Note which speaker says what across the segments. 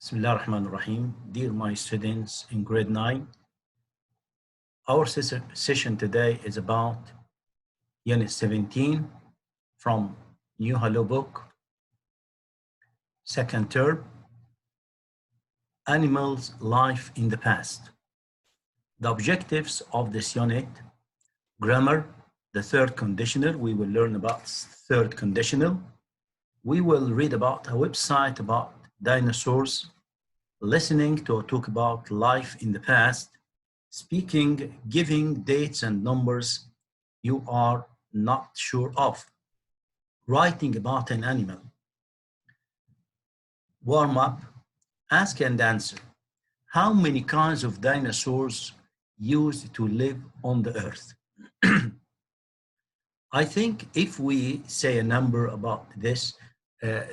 Speaker 1: Bismillah ar-Rahman ar-Rahim. Dear my students in grade 9, our session today is about Unit 17 from New Hello Book, second term, Animals' Life in the Past. The objectives of this unit: grammar, the third conditional. We will learn about third conditional. We will read about a website about dinosaurs, listening to talk about life in the past, speaking, giving dates and numbers you are not sure of, writing about an animal. Warm up, ask and answer. How many kinds of dinosaurs used to live on the earth? I think if we say a number about this,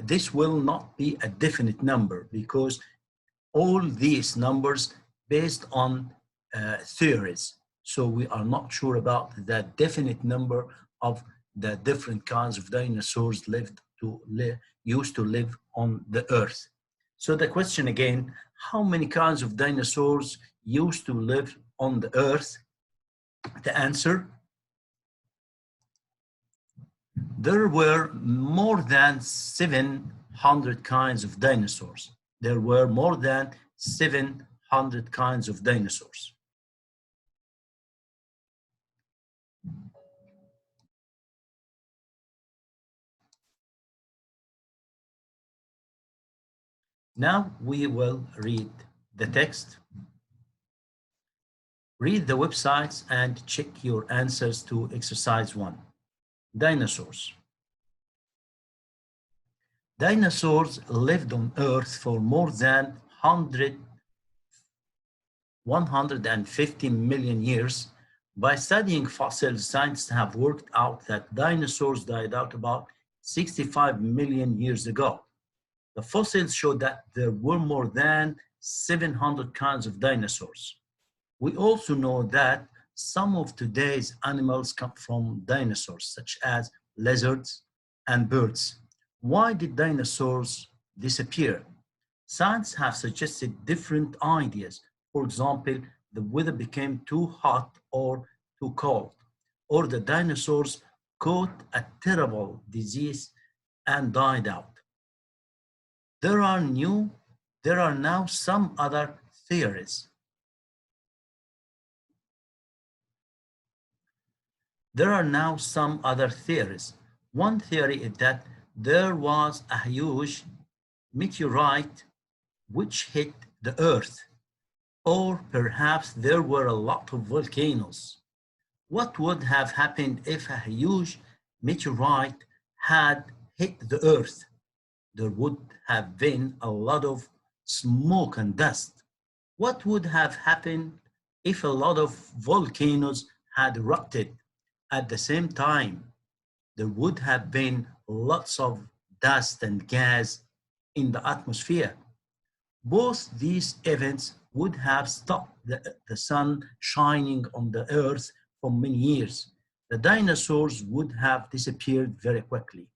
Speaker 1: this will not be a definite number because all these numbers based on theories. So we are not sure about the definite number of the different kinds of dinosaurs used to live on the earth. So the question again, how many kinds of dinosaurs used to live on the earth? The answer, there were more than 700 kinds of dinosaurs. There were more than 700 kinds of dinosaurs. Now we will read the text. Read the websites and check your answers to exercise 1. Dinosaurs. Dinosaurs lived on Earth for more than 150 million years. By studying fossils, scientists have worked out that dinosaurs died out about 65 million years ago. The fossils show that there were more than 700 kinds of dinosaurs. We also know that some of today's animals come from dinosaurs, such as lizards and birds. Why did dinosaurs disappear? Science have suggested different ideas. For example, the weather became too hot or too cold, or the dinosaurs caught a terrible disease and died out. There are now some other theories. One theory is that there was a huge meteorite which hit the Earth, or perhaps there were a lot of volcanoes. What would have happened if a huge meteorite had hit the Earth? There would have been a lot of smoke and dust. What would have happened if a lot of volcanoes had erupted at the same time? There would have been lots of dust and gas in the atmosphere. Both these events would have stopped the sun shining on the earth for many years. The dinosaurs would have disappeared very quickly.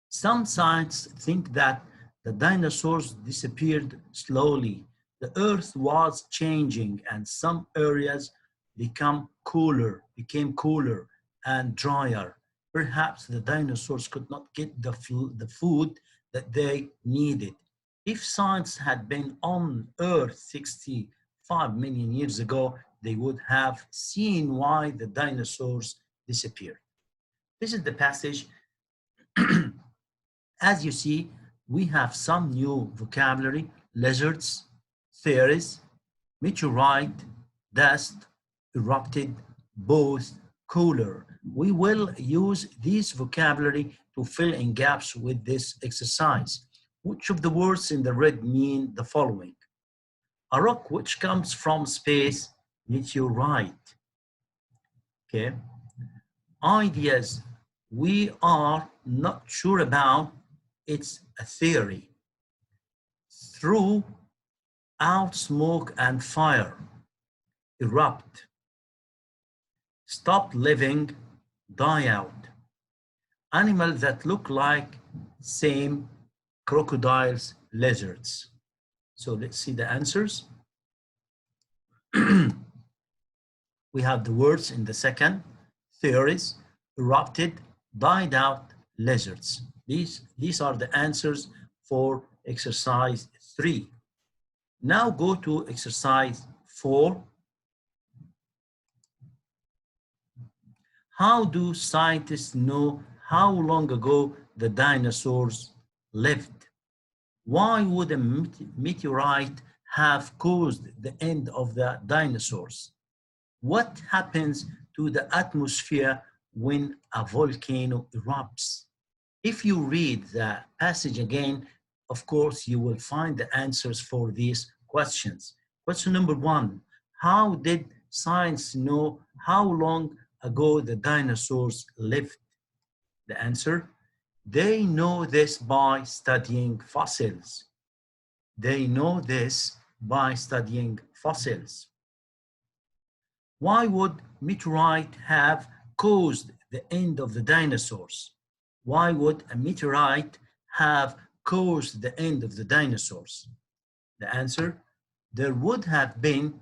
Speaker 1: Some scientists think that the dinosaurs disappeared slowly. The earth was changing and some areas became cooler and drier. Perhaps the dinosaurs could not get the food that they needed. If science had been on Earth 65 million years ago, they would have seen why the dinosaurs disappeared. This is the passage. As you see, we have some new vocabulary: lizards, theories, meteorite, dust, erupted, both, cooler. We will use this vocabulary to fill in gaps with this exercise. Which of the words in the red mean the following? A rock which comes from space, meteorite. Okay. Ideas we are not sure about, it's a theory. Through out smoke and fire, erupt. Stop living, die out. Animals that look like same, crocodiles, lizards. So let's see the answers. We have the words in the second: theories, erupted, died out, lizards. These are the answers for exercise 3. Now go to exercise 4. How do scientists know how long ago the dinosaurs lived? Why would a meteorite have caused the end of the dinosaurs? What happens to the atmosphere when a volcano erupts? If you read the passage again, of course, you will find the answers for these questions. Question number 1, how did science know how long ago the dinosaurs lived? The answer, they know this by studying fossils. They know this by studying fossils. Why would meteorite have caused the end of the dinosaurs? Why would a meteorite have caused the end of the dinosaurs? The answer, there would have been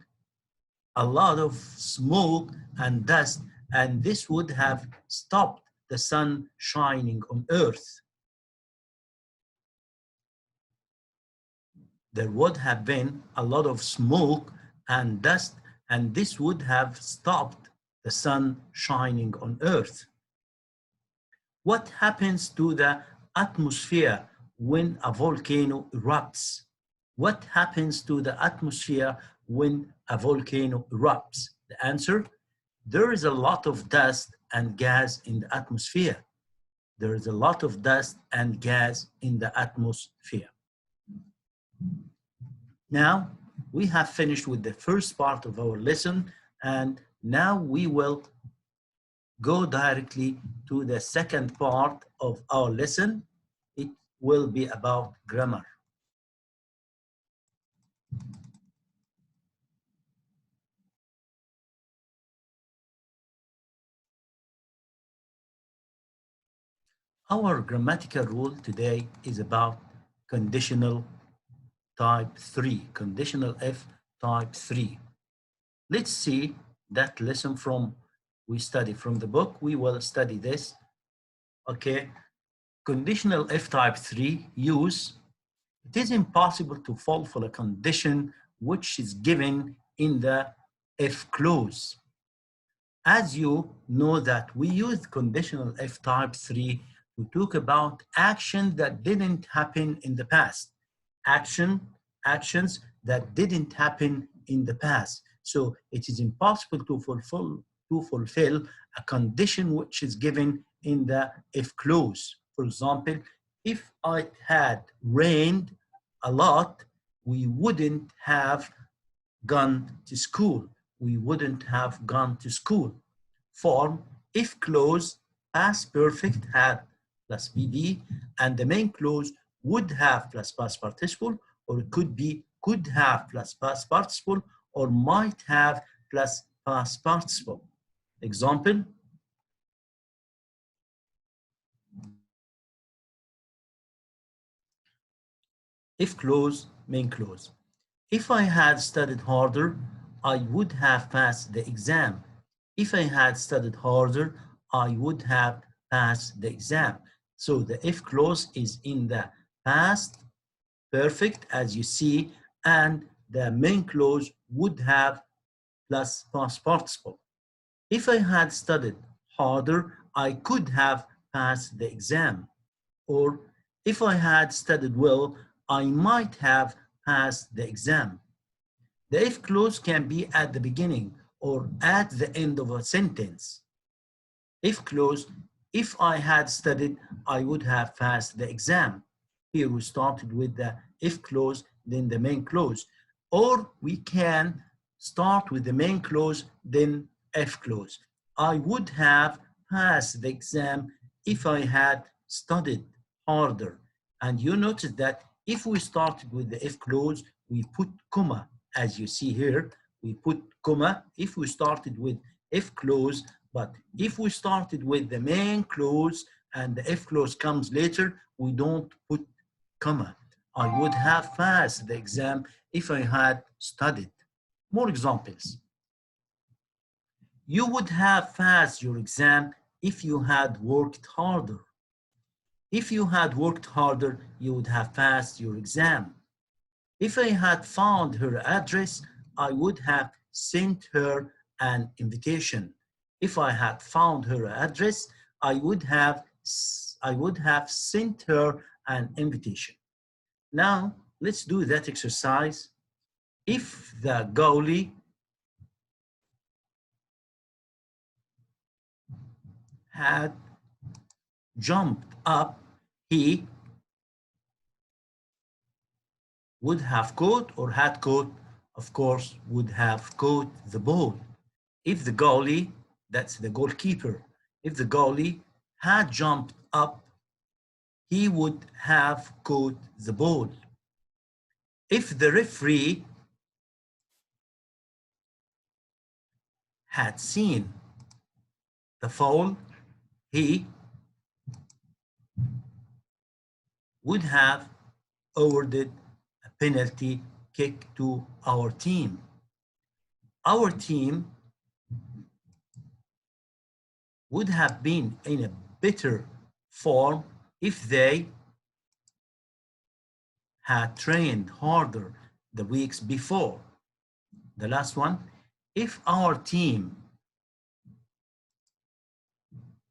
Speaker 1: a lot of smoke and dust, and this would have stopped the sun shining on Earth. There would have been a lot of smoke and dust, and this would have stopped the sun shining on Earth. What happens to the atmosphere when a volcano erupts? What happens to the atmosphere when a volcano erupts? The answer, there is a lot of dust and gas in the atmosphere. There is a lot of dust and gas in the atmosphere. Now, we have finished with the first part of our lesson, and now we will go directly to the second part of our lesson. It will be about grammar. Our grammatical rule today is about conditional type 3, conditional F type 3. Let's see that lesson from we study from the book. We will study this. Okay, conditional F type 3 use. It is impossible to fulfill a condition which is given in the if clause. As you know that we use conditional F type 3 to talk about action that didn't happen in the past. Actions that didn't happen in the past. So it is impossible to fulfill a condition which is given in the if clause. For example, if it had rained a lot, we wouldn't have gone to school. We wouldn't have gone to school. Form, if clause, past perfect had plus BB, and the main clause would have plus past participle, or it could be could have plus past participle, or might have plus past participle. Example, if clause, main clause. If I had studied harder, I would have passed the exam. If I had studied harder, I would have passed the exam. So the if clause is in the past perfect, as you see, and the main clause would have plus past participle. If I had studied harder, I could have passed the exam. Or if I had studied well, I might have passed the exam. The if clause can be at the beginning or at the end of a sentence. If clause, if I had studied, I would have passed the exam. Here we started with the if clause, then the main clause. Or we can start with the main clause, then if clause. I would have passed the exam if I had studied harder. And you notice that if we started with the if clause, we put comma, as you see here, we put comma if we started with if clause, but if we started with the main clause and the if clause comes later, we don't put comma. I would have passed the exam if I had studied. More examples. You would have passed your exam if you had worked harder. If you had worked harder, you would have passed your exam. If I had found her address, I would have sent her an invitation. If I had found her address, I would have sent her an invitation. Now, let's do that exercise. If the goalie had jumped up, he would have caught or had caught, of course, would have caught the ball. If the goalie, that's the goalkeeper, if the goalie had jumped up, he would have caught the ball. If the referee had seen the foul, he would have awarded a penalty kick to our team. Our team would have been in a better form if they had trained harder the weeks before. The last one, if our team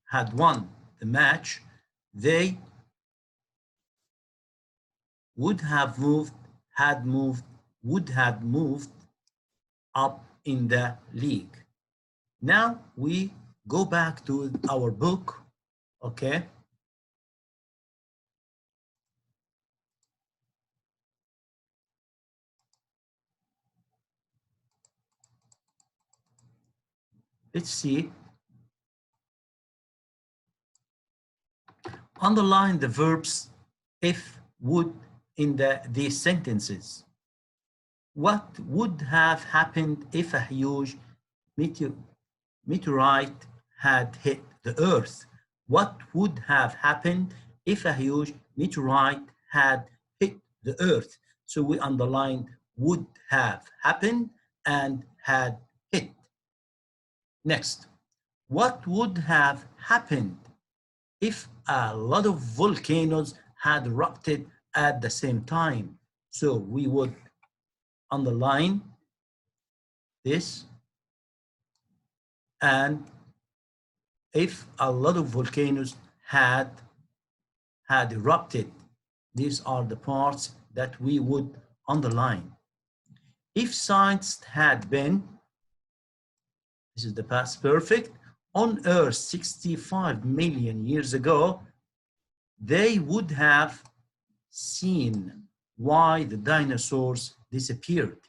Speaker 1: had won the match, they would have moved up in the league. Now we go back to our book, okay? Let's see. Underline the verbs if, would in these sentences. What would have happened if a huge meteorite had hit the Earth? What would have happened if a huge meteorite had hit the Earth? So we underlined would have happened and had hit. Next, what would have happened if a lot of volcanoes had erupted at the same time? So we would underline this, and if a lot of volcanoes had erupted, these are the parts that we would underline. If science had been, this is the past perfect, on Earth 65 million years ago, they would have seen why the dinosaurs disappeared.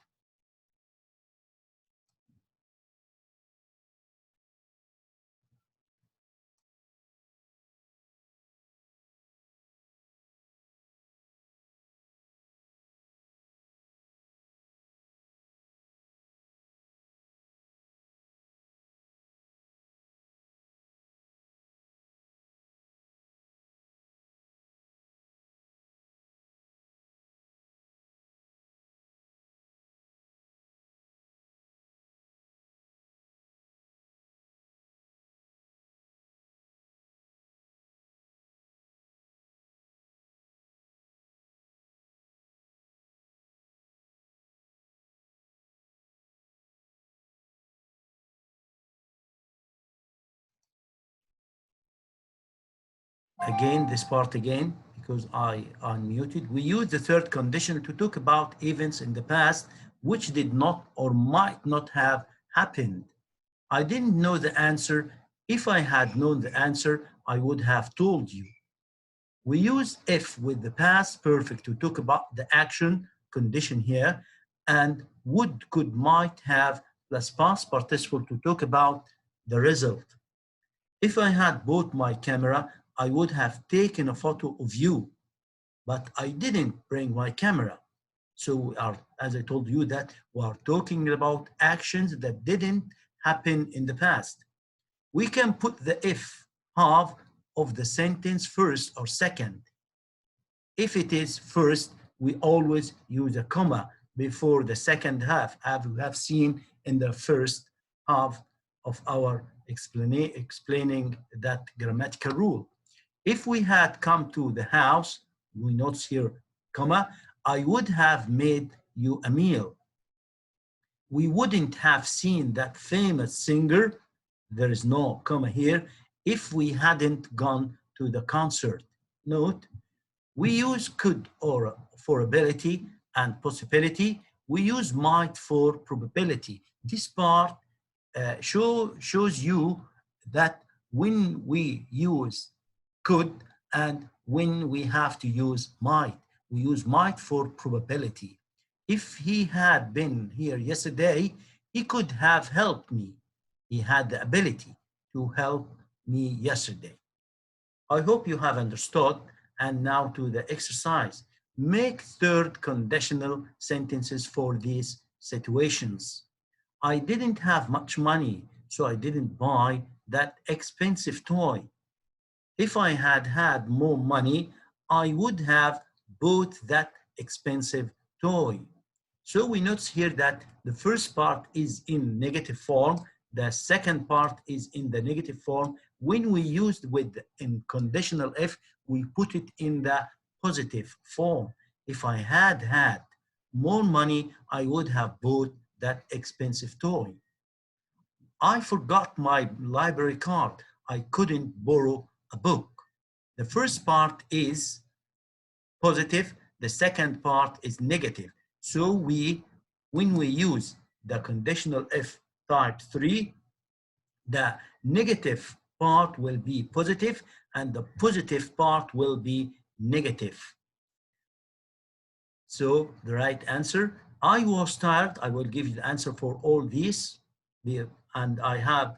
Speaker 1: Again, this part again, because I unmuted. We use the third condition to talk about events in the past which did not or might not have happened. I didn't know the answer. If I had known the answer, I would have told you. We use if with the past perfect to talk about the action condition here, and would, could, might have plus past participle to talk about the result. If I had bought my camera, I would have taken a photo of you, but I didn't bring my camera. So we are, as I told you, that we are talking about actions that didn't happen in the past. We can put the if half of the sentence first or second. If it is first, we always use a comma before the second half, as we have seen in the first half of our explaining that grammatical rule. If we had come to the house, we notice here, comma, I would have made you a meal. We wouldn't have seen that famous singer, there is no comma here, if we hadn't gone to the concert. Note, we use could or for ability and possibility. We use might for probability. This part shows you that when we use could and when we have to use might. We use might for probability. If he had been here yesterday, he could have helped me. He had the ability to help me yesterday. I hope you have understood. And now to the exercise. Make third conditional sentences for these situations. I didn't have much money, so I didn't buy that expensive toy. If I had had more money, I would have bought that expensive toy. So we notice here that the first part is in negative form, the second part is in the negative form. When we used with in conditional if, we put it in the positive form. If I had had more money, I would have bought that expensive toy. I forgot my library card. I couldn't borrow a book. The first part is positive, the second part is negative. So when we use the conditional if type 3, the negative part will be positive and the positive part will be negative. So the right answer, I was tired. I will give you the answer for all these. And I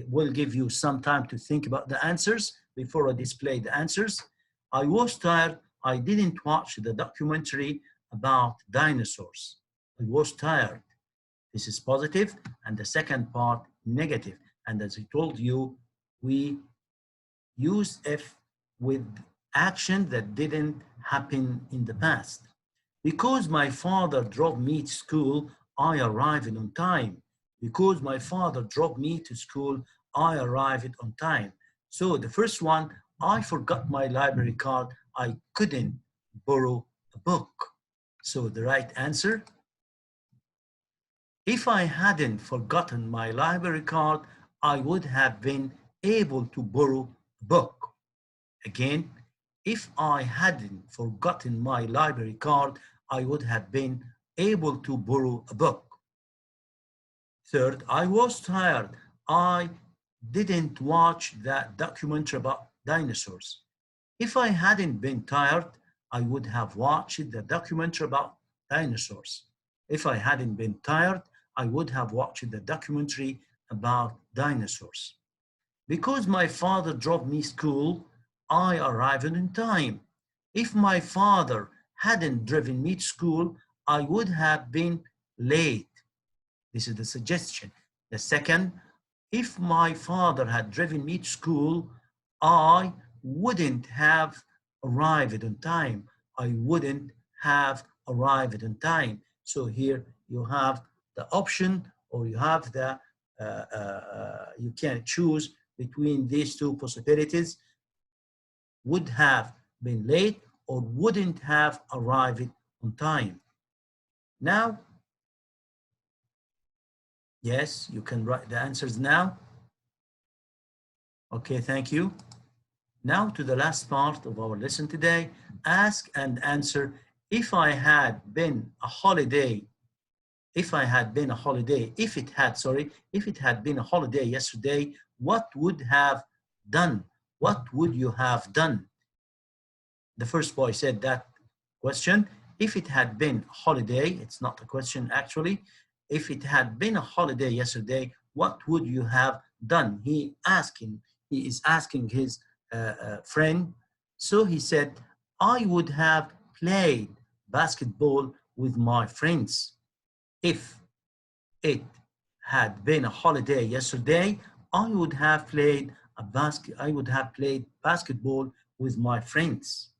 Speaker 1: will give you some time to think about the answers before I display the answers. I was tired. I didn't watch the documentary about dinosaurs. I was tired. This is positive, and the second part negative. And as I told you, we use if with action that didn't happen in the past. Because my father drove me to school, I arrived on time. Because my father drove me to school, I arrived on time. So the first one, I forgot my library card. I couldn't borrow a book. So the right answer, if I hadn't forgotten my library card, I would have been able to borrow a book. Again, if I hadn't forgotten my library card, I would have been able to borrow a book. Third, I was tired. I didn't watch that documentary about dinosaurs. If I hadn't been tired, I would have watched the documentary about dinosaurs. If I hadn't been tired, I would have watched the documentary about dinosaurs. Because my father drove me to school, I arrived in time. If my father hadn't driven me to school, I would have been late. This is the suggestion. The second, if my father had driven me to school, I wouldn't have arrived on time. I wouldn't have arrived on time. So here you have the option, or you have the, you can choose between these two possibilities. Would have been late or wouldn't have arrived on time. Now, yes, you can write the answers now. Okay, thank you. Now to the last part of our lesson today, ask and answer. If I had been a holiday, if it had been a holiday yesterday, what would have done? What would you have done? The first boy said that question. If it had been a holiday, it's not a question actually. If it had been a holiday yesterday, what would you have done? He is asking his friend. So he said, I would have played basketball with my friends. If it had been a holiday yesterday, I would have played basketball with my friends.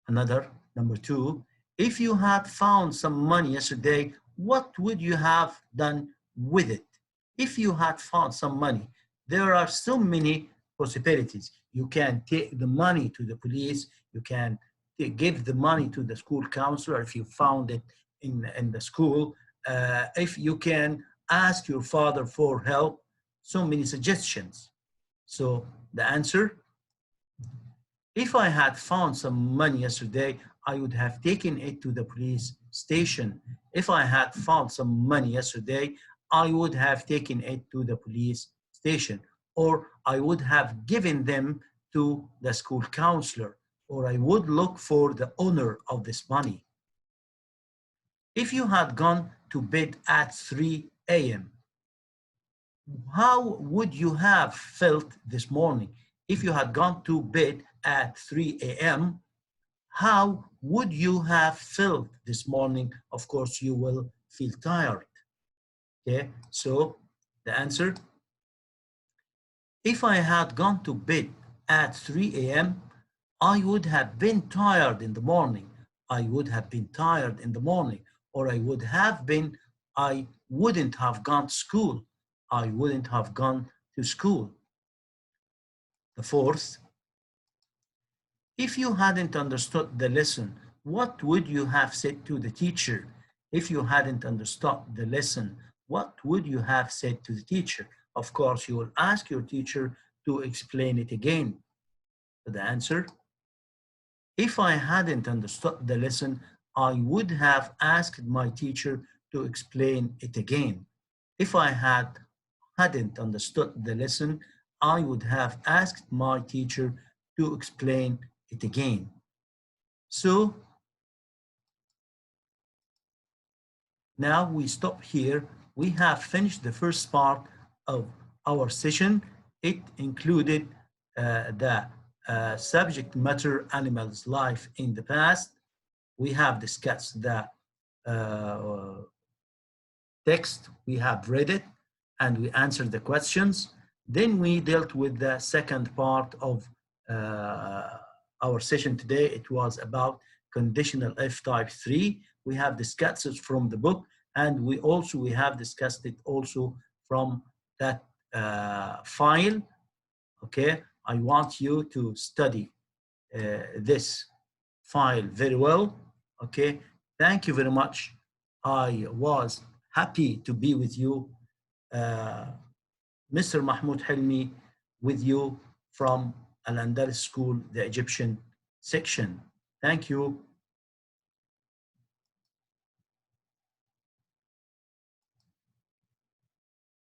Speaker 1: Another, number two, If you had found some money yesterday, what would you have done with it? If you had found some money, there are so many possibilities. You can take the money to the police. You can give the money to the school counselor if you found it in the school. If you can ask your father for help, so many suggestions. So the answer, if I had found some money yesterday, I would have taken it to the police station. If I had found some money yesterday, I would have taken it to the police station, or I would have given them to the school counselor, or I would look for the owner of this money. If you had gone to bed at 3 a.m., how would you have felt this morning? If you had gone to bed at 3 a.m., how would you have felt this morning? Of course, you will feel tired. Okay, so the answer, if I had gone to bed at 3 a.m., I would have been tired in the morning. I would have been tired in the morning, or I wouldn't have gone to school. I wouldn't have gone to school. The fourth, if you hadn't understood the lesson, what would you have said to the teacher? If you hadn't understood the lesson, what would you have said to the teacher? Of course, you will ask your teacher to explain it again. The answer, if I hadn't understood the lesson, I would have asked my teacher to explain it again. If I hadn't understood the lesson, I would have asked my teacher to explain it again. So now we stop here. We have finished the first part of our session. It included the subject matter animals' life in the past. We have discussed the text, we have read it, and we answered the questions. Then we dealt with the second part of our session today. It was about conditional if type 3. We have discussed it from the book, and we have discussed it also from that file. Okay, I want you to study this file very well. Okay, thank you very much. I was happy to be with you. Mr. Mahmoud Helmi with you from Al Andalus School, the Egyptian section. Thank you.